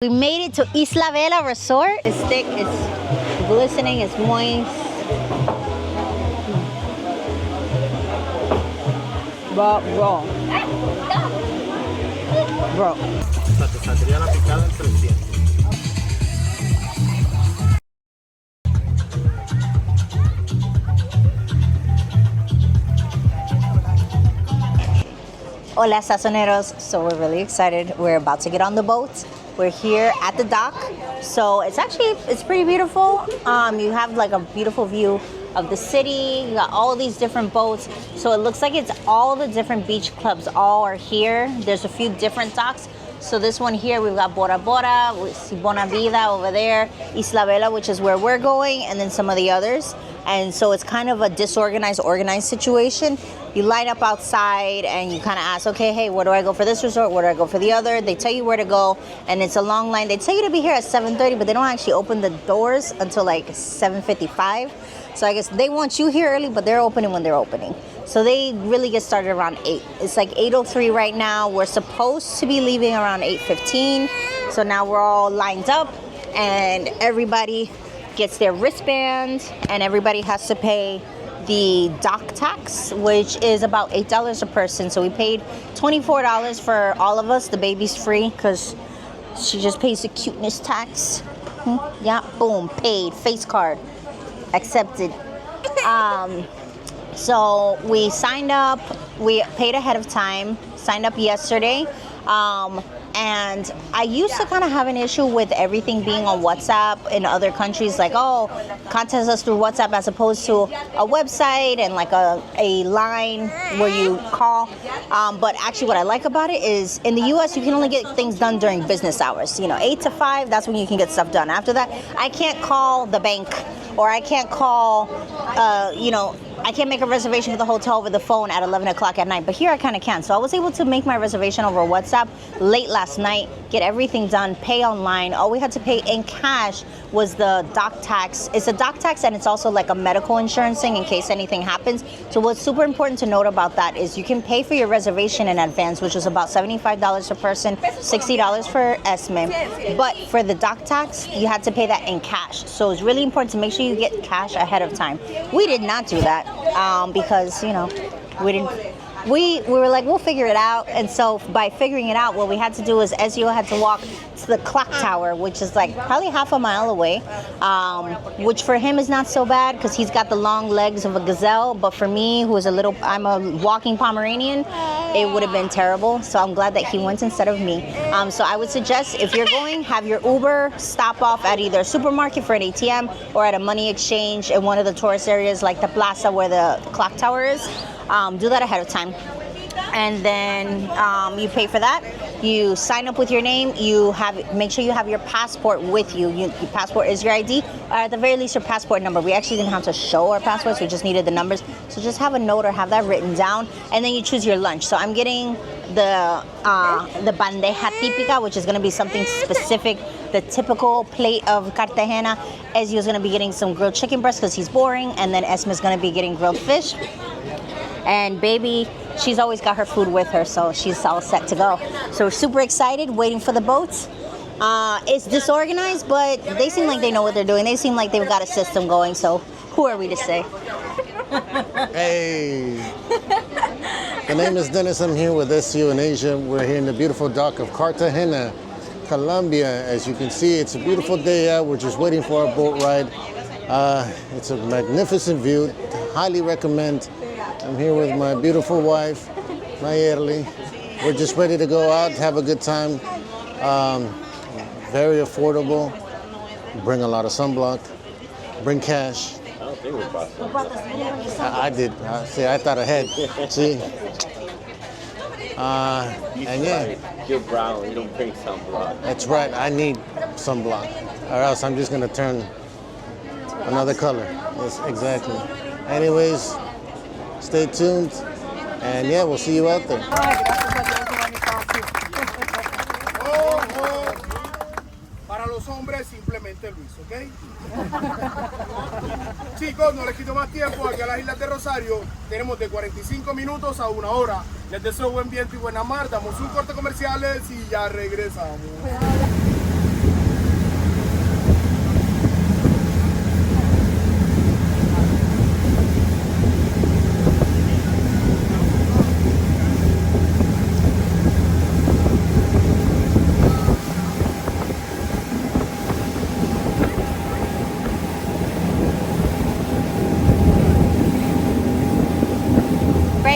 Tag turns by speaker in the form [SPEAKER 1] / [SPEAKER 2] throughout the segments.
[SPEAKER 1] We made it to Isla Bela Resort. The stick is glistening, it's moist. Bro.
[SPEAKER 2] Te saldría la picada en 300.
[SPEAKER 1] Hola, sazoneros. So we're really excited. We're about to get on the boat. We're here at the dock. So it's pretty beautiful. You have like a beautiful view of the city. You got all these different boats. So it looks like it's all the different beach clubs all are here. There's a few different docks. So this one here, we've got Bora Bora, Bona Vida over there, Islabela, which is where we're going, and then some of the others. And so it's kind of a disorganized, organized situation. You line up outside and you kind of ask, okay, hey, where do I go for this resort? Where do I go for the other? They tell you where to go, and it's a long line. They tell you to be here at 7:30, but they don't actually open the doors until like 7:55. So I guess they want you here early, but they're opening when they're opening. So they really get started around 8. It's like 8:03 right now. We're supposed to be leaving around 8:15. So now we're all lined up and everybody gets their wristbands and everybody has to pay the dock tax, which is about $8 a person. So we paid $24 for all of us. The baby's free because she just pays the cuteness tax. Yeah, boom, paid, face card, accepted. So we signed up, we paid ahead of time, signed up yesterday. And I used to kind of have an issue with everything being on WhatsApp in other countries, like, oh, contact us through WhatsApp as opposed to a website and like a line where you call. But actually what I like about it is in the US, you can only get things done during business hours. 8 to 5, that's when you can get stuff done. After that, I can't call the bank or I can't call, I can't make a reservation for the hotel over the phone at 11 o'clock at night, but here I kind of can. So I was able to make my reservation over WhatsApp late last night, get everything done, pay online. All we had to pay in cash was the dock tax. It's a dock tax and it's also like a medical insurance thing in case anything happens. So what's super important to note about that is you can pay for your reservation in advance, which is about $75 per person, $60 for Esme. But for the dock tax, you had to pay that in cash. So it's really important to make sure you get cash ahead of time. We did not do that. Because we were like, we'll figure it out. And so by figuring it out, what we had to do is Ezio had to walk to the clock tower, which is like probably half a mile away, which for him is not so bad because he's got the long legs of a gazelle. But for me, I'm a walking Pomeranian, it would have been terrible. So I'm glad that he went instead of me. So I would suggest if you're going, have your Uber stop off at either a supermarket for an ATM or at a money exchange in one of the tourist areas like the plaza where the clock tower is. Do that ahead of time. And then you pay for that. You sign up with your name. Make sure you have your passport with you. Your passport is your ID, or at the very least your passport number. We actually didn't have to show our passports. We just needed the numbers. So just have a note or have that written down, and then you choose your lunch. So I'm getting the bandeja típica, which is going to be something specific, the typical plate of Cartagena. Ezio's going to be getting some grilled chicken breast because he's boring, and then Esma's going to be getting grilled fish. And baby, she's always got her food with her, so she's all set to go. So we're super excited, waiting for the boats. It's disorganized, but they seem like they know what they're doing. They seem like they've got a system going, so who are we to say?
[SPEAKER 2] Hey, the name is Dennis. I'm here with SU in Asia. We're here in the beautiful dock of Cartagena, Colombia. As you can see, it's a beautiful day out. We're just waiting for our boat ride. It's a magnificent view. Highly recommend. I'm here with my beautiful wife, Nayeli. We're just ready to go out, have a good time. Very affordable. Bring a lot of sunblock. Bring cash.
[SPEAKER 3] I don't think we brought some.
[SPEAKER 2] I did. See, I thought ahead. See? And yeah.
[SPEAKER 3] You're brown. You don't bring sunblock.
[SPEAKER 2] That's right. I need sunblock, or else I'm just gonna turn another color. Yes, exactly. Anyways, stay tuned, and yeah, we'll see you out there.
[SPEAKER 4] Para los hombres simplemente Luis, ¿ok? Chicos, no les quito más tiempo. Aquí a las Islas de Rosario tenemos de 45 minutos a 1 hora. Les deseo buen viento y buena mar. Damos un corte comerciales y ya regresamos.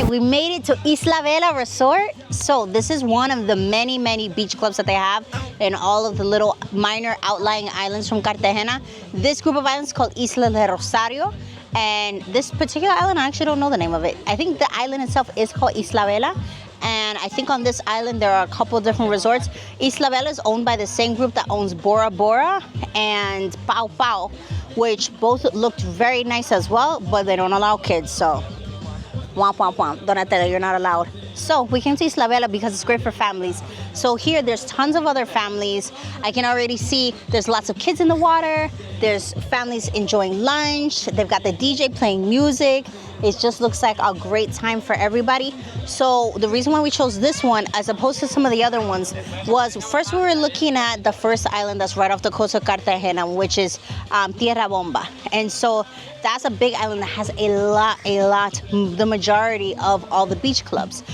[SPEAKER 1] right, we made it to Isla Bela Resort. So this is one of the many, many beach clubs that they have in all of the little minor outlying islands from Cartagena. This group of islands is called Isla del Rosario. And this particular island, I actually don't know the name of it. I think the island itself is called Islabela. And I think on this island, there are a couple of different resorts. Isla Bela is owned by the same group that owns Bora Bora and Pau Pau, which both looked very nice as well, but they don't allow kids, so womp womp womp. Donatella, you're not allowed. So we came to Isla Bela because it's great for families. So here there's tons of other families. I can already see there's lots of kids in the water. There's families enjoying lunch. They've got the DJ playing music. It just looks like a great time for everybody. So the reason why we chose this one as opposed to some of the other ones was first we were looking at the first island that's right off the coast of Cartagena, which is Tierra Bomba. And so that's a big island that has a lot, the majority of all the beach clubs.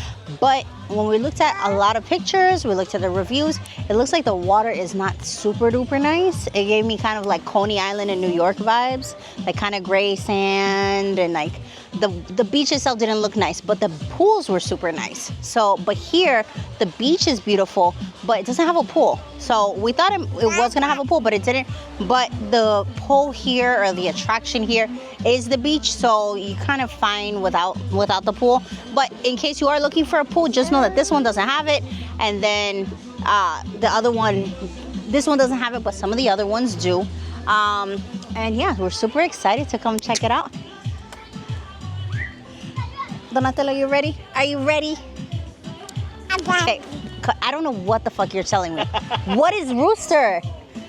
[SPEAKER 1] But when we looked at a lot of pictures, we looked at the reviews, it looks like the water is not super duper nice. It gave me kind of like Coney Island in New York vibes, like kind of gray sand, and like the beach itself didn't look nice, but the pools were super nice. So, but here, the beach is beautiful, but it doesn't have a pool. So we thought it was gonna have a pool, but it didn't. But the pool here, or the attraction here, is the beach, so you kind of fine without the pool. But in case you are looking for a pool, just know that this one doesn't have it, and then the other one, this one doesn't have it, but some of the other ones do. And yeah, we're super excited to come check it out. Donatella, you ready? Are you ready? Okay. I don't know what the fuck you're telling me. What is rooster?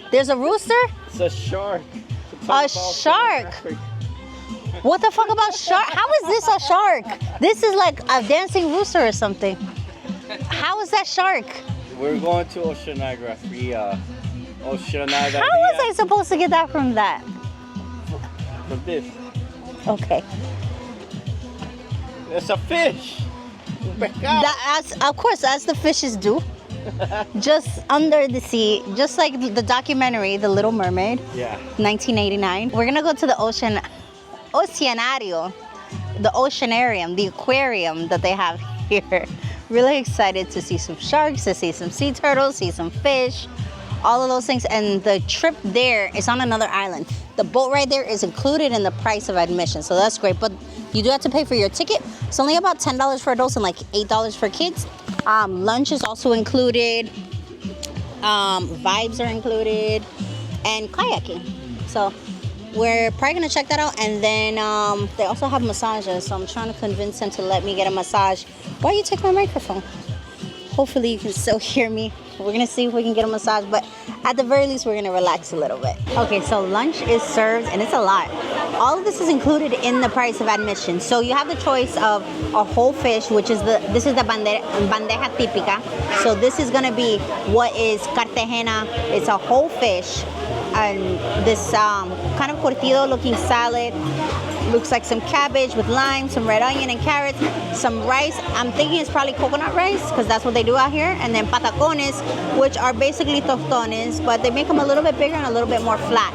[SPEAKER 1] There's a rooster?
[SPEAKER 3] It's a shark.
[SPEAKER 1] A shark? What the fuck about shark? How is this a shark? This is like a dancing rooster or something. How is that shark?
[SPEAKER 3] We're going to Oceanography. Oceanography.
[SPEAKER 1] How was I supposed to get that from that?
[SPEAKER 3] From this.
[SPEAKER 1] Okay.
[SPEAKER 3] It's a fish.
[SPEAKER 1] Of course, as the fishes do. Just under the sea, just like the documentary, The Little Mermaid.
[SPEAKER 3] Yeah.
[SPEAKER 1] 1989. We're gonna go to the Oceanario, the oceanarium, the aquarium that they have here. Really excited to see some sharks, to see some sea turtles, see some fish, all of those things. And the trip there is on another island. The boat ride there is included in the price of admission, so that's great. But you do have to pay for your ticket. It's only about $10 for adults and like $8 for kids. Lunch is also included. Vibes are included, and kayaking. So we're probably gonna check that out. And then they also have massages, so I'm trying to convince him to let me get a massage. Why you take my microphone? Hopefully you can still hear me. We're gonna see if we can get a massage, but at the very least we're gonna relax a little bit. Okay, so lunch is served, and it's a lot. All of this is included in the price of admission. So you have the choice of a whole fish, which is this is the bandeja típica. So this is gonna be what is Cartagena. It's a whole fish, and this kind of curtido looking salad. Looks like some cabbage with lime, some red onion and carrots, some rice. I'm thinking it's probably coconut rice because that's what they do out here. And then patacones, which are basically tostones, but they make them a little bit bigger and a little bit more flat.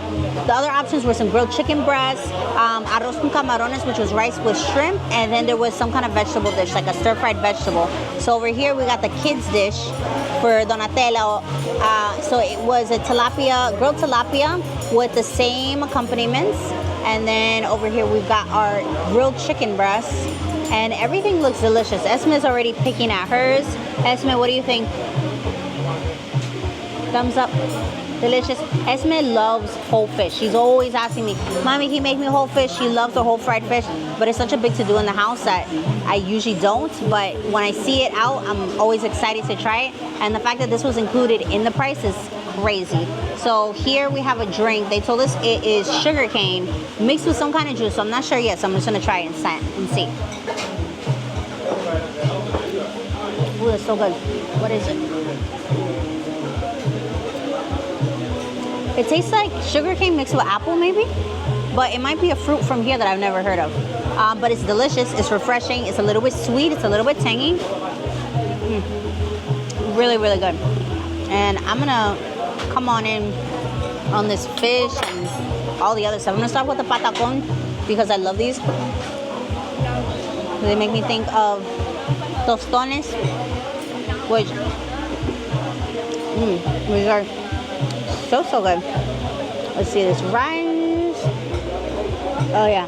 [SPEAKER 1] The other options were some grilled chicken breasts, arroz con camarones, which was rice with shrimp, and then there was some kind of vegetable dish, like a stir-fried vegetable. So over here we got the kids dish for Donatello. So it was a grilled tilapia with the same accompaniments. And then over here we've got our grilled chicken breasts, and everything looks delicious. Esme's already picking at hers. Esme, what do you think? Thumbs up. Delicious. Esme loves whole fish. She's always asking me, Mommy, can you make me whole fish? She loves the whole fried fish, but it's such a big to-do in the house that I usually don't. But when I see it out, I'm always excited to try it. And the fact that this was included in the price is crazy. So here we have a drink. They told us it is sugar cane mixed with some kind of juice. So I'm not sure yet. So I'm just gonna try it and see. Ooh, it's so good. What is it? It tastes like sugar cane mixed with apple, maybe. But it might be a fruit from here that I've never heard of. But it's delicious. It's refreshing. It's a little bit sweet. It's a little bit tangy. Really, really good. And I'm gonna come on in on this fish and all the other stuff. I'm gonna start with the patacon because I love these. They make me think of tostones, which are so good. Let's see this rice. Oh yeah,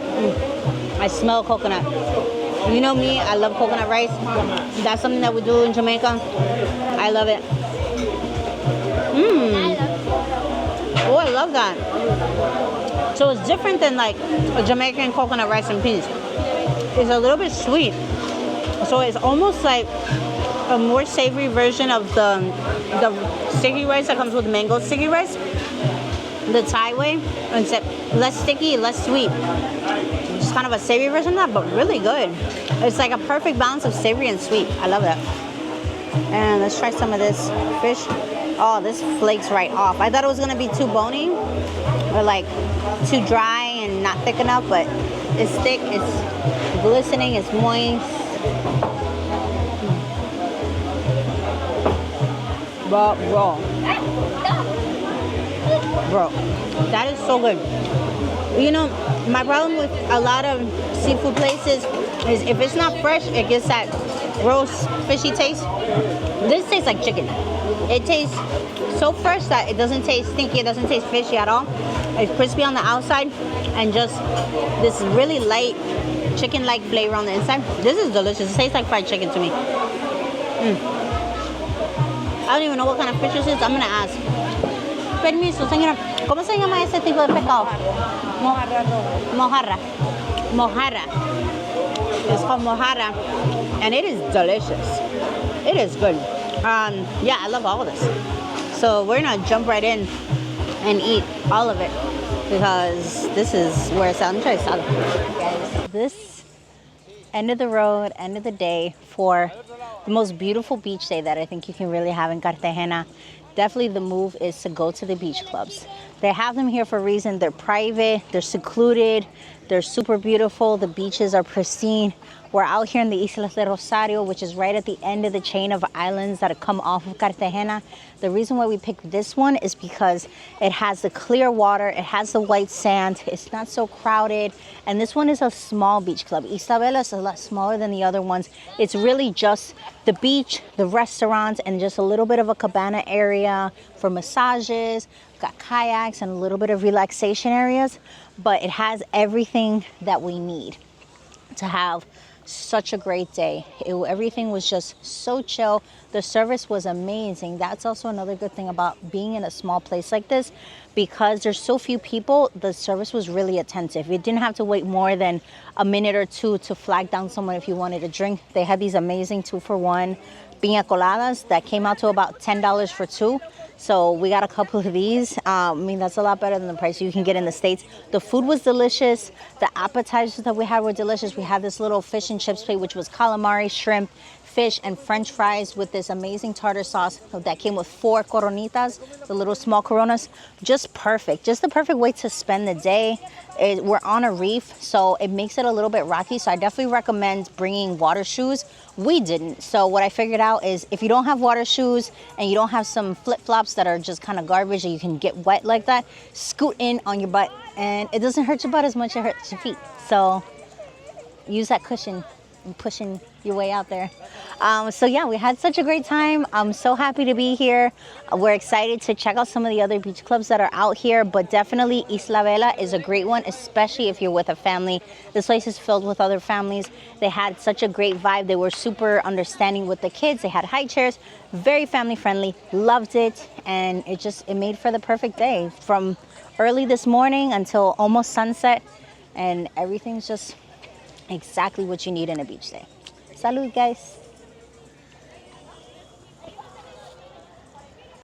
[SPEAKER 1] I smell coconut. You know me, I love coconut rice. That's something that we do in Jamaica. I love it. Oh, I love that. So it's different than like a Jamaican coconut rice and peas. It's a little bit sweet. So it's almost like a more savory version of the sticky rice that comes with mango sticky rice. The Thai way, except less sticky, less sweet. Just kind of a savory version of that, but really good. It's like a perfect balance of savory and sweet. I love that. And let's try some of this fish. Oh, this flakes right off. I thought it was gonna be too bony or like too dry and not thick enough, but it's thick, it's glistening, it's moist. Bro, that is so good. You know, my problem with a lot of seafood places is if it's not fresh, it gets that gross, fishy taste. This tastes like chicken. It tastes so fresh that it doesn't taste stinky, it doesn't taste fishy at all. It's crispy on the outside and just this really light chicken-like flavor on the inside. This is delicious. It tastes like fried chicken to me. I don't even know what kind of fish this is. I'm gonna ask. Permiso, señora. ¿Cómo se llama ese tipo de pescado? Mojarra. Mojarra. It's called mojarra, and it is delicious. It is good. Yeah, I love all of this. So we're gonna jump right in and eat all of it because this is where it's at. I'm trying to stop. This end of the road, end of the day for the most beautiful beach day that I think you can really have in Cartagena. Definitely the move is to go to the beach clubs. They have them here for a reason. They're private, they're secluded, they're super beautiful. The beaches are pristine. We're out here in the Isla del Rosario, which is right at the end of the chain of islands that come off of Cartagena. The reason why we picked this one is because it has the clear water, it has the white sand, it's not so crowded, and this one is a small beach club. Islabela is a lot smaller than the other ones. It's really just the beach, the restaurants, and just a little bit of a cabana area for massages. Got kayaks and a little bit of relaxation areas, but it has everything that we need to have such a great day. Everything was just so chill. The service was amazing. That's also another good thing about being in a small place like this, because there's so few people. The service was really attentive. You didn't have to wait more than a minute or two to flag down someone if you wanted a drink. They had these amazing 2-for-1 piña coladas that came out to about $10 for two. So we got a couple of these. I mean, that's a lot better than the price you can get in the States. The food was delicious. The appetizers that we had were delicious. We had this little fish and chips plate, which was calamari, shrimp, fish, and French fries with this amazing tartar sauce that came with 4 coronitas, the little small coronas. Just perfect. Just the perfect way to spend the day. We're on a reef, so it makes it a little bit rocky. So I definitely recommend bringing water shoes. We didn't. So what I figured out is if you don't have water shoes and you don't have some flip-flops that are just kind of garbage and you can get wet like that, scoot in on your butt. And it doesn't hurt your butt as much as it hurts your feet. So use that cushion and pushing your way out there. So yeah, we had such a great time. I'm so happy to be here. We're excited to check out some of the other beach clubs that are out here, but definitely Isla Bela is a great one, especially if you're with a family. This place is filled with other families. They had such a great vibe. They were super understanding with the kids. They had high chairs, very family friendly, loved it. And it made for the perfect day from early this morning until almost sunset. And everything's just exactly what you need in a beach day. Salud, guys.